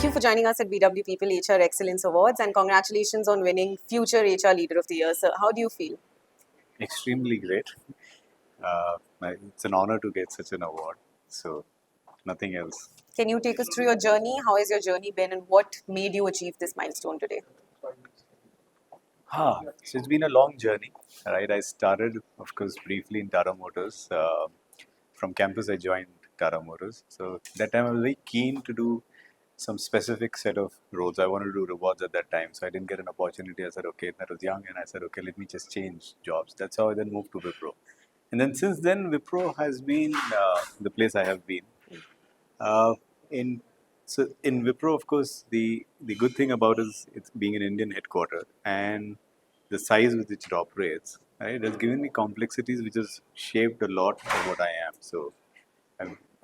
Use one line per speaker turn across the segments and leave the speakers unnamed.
Thank you for joining us at BW People HR Excellence Awards, and congratulations on winning Future HR Leader of the Year, sir. How do you feel?
Extremely great. It's an honor to get such an award. So, nothing else.
Can you take us through your journey? How has your journey been, and what made you achieve this milestone today?
So it's been a long journey, right? I started, of course, briefly in Tata Motors. From campus, I joined Tata Motors. So that time, I was very keen to do some specific set of roles. I wanted to do rewards at that time, so I didn't get an opportunity. I said, okay, I was young, and I said, okay, let me just change jobs. That's how I then moved to WIPRO. And then since then, WIPRO has been the place I have been. Uh, in so in WIPRO, of course, the good thing about is it's being an Indian headquarter and the size with which it operates. Right, it has given me complexities which has shaped a lot of what I am. So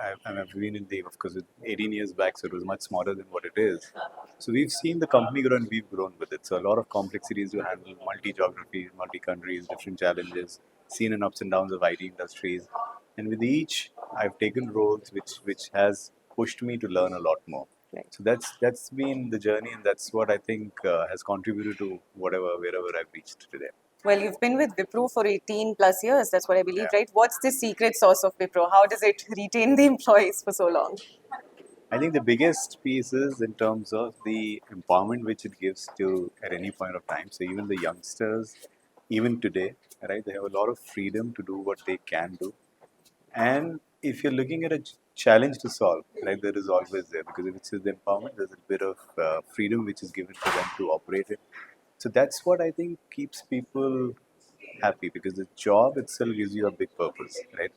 I've been in the, of course, 18 years back, so it was much smaller than what it is. So we've seen the company grow and we've grown with it. So a lot of complexities to handle, multi-geographies, multi-countries, different challenges, seen in ups and downs of IT industries. And with each, I've taken roles which has pushed me to learn a lot more.
Right.
So that's been the journey, and that's what I think has contributed to wherever I've reached today.
Well, you've been with Wipro for 18 plus years, that's what I believe,
Yeah.
right? What's the secret sauce of Wipro? How does it retain the employees for so long?
I think the biggest piece is in terms of the empowerment which it gives to at any point of time. So even the youngsters, even today, right, they have a lot of freedom to do what they can do. And if you're looking at a challenge to solve, right, there is always there, because if it's the empowerment, there's a bit of freedom which is given to them to operate it. So that's what I think keeps people happy, because the job itself gives you a big purpose, right?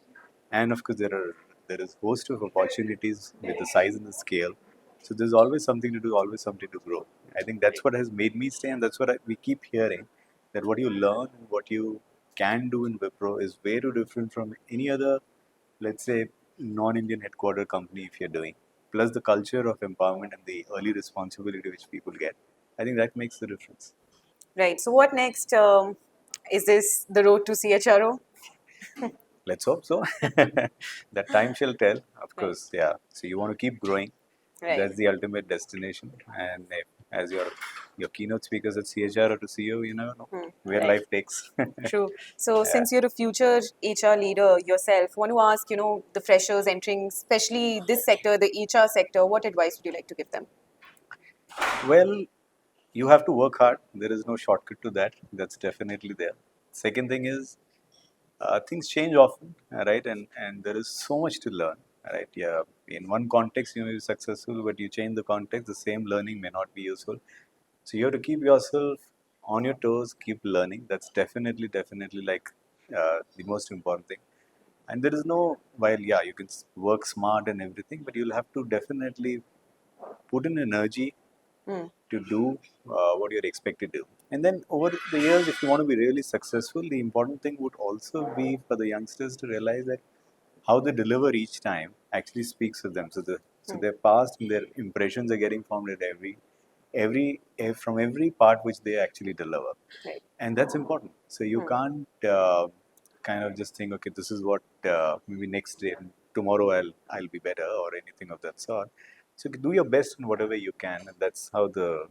And of course, there is host of opportunities with the size and the scale. So there's always something to do, always something to grow. I think that's what has made me stay, and that's what we keep hearing, that what you learn and what you can do in Wipro is way too different from any other, let's say, non-Indian headquarter company if you're doing. Plus the culture of empowerment and the early responsibility which people get. I think that makes the difference.
Right. So, what next? Is this the road to CHRO?
Let's hope so. That time shall tell, of
Right.
course. Yeah. So you want to keep growing.
Right.
That's the ultimate destination. And as your keynote speakers at CHR or to CEO, you never know where
Right.
life takes.
True. So,
Yeah.
since you're a future HR leader yourself, I want to ask, the freshers entering, especially this sector, the HR sector, what advice would you like to give them?
Well, you have to work hard. There is no shortcut to that. That's definitely there. Second thing is, things change often, right? And there is so much to learn, right? Yeah, in one context you may be successful, but you change the context, the same learning may not be useful. So you have to keep yourself on your toes, keep learning. That's definitely like the most important thing. And there is no, while yeah, you can work smart and everything, but you'll have to definitely put in energy to do what you're expected to do. And then over the years, if you want to be really successful, the important thing would also be for the youngsters to realize that how they deliver each time actually speaks for them. So their past and their impressions are getting formed at from every part which they actually deliver.
Right.
And that's important. So you can't kind of just think, okay, this is what maybe next day, tomorrow I'll be better or anything of that sort. So do your best in whatever you can, and that's how the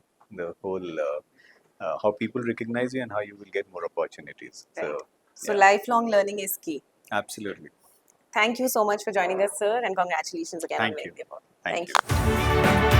whole how people recognize you and how you will get more opportunities.
Right.
So
So,
yeah,
lifelong learning is key.
absolutely.
Thank you so much for joining us, sir, and congratulations again on
Thank you.
winning the award.
Thank
Thank you.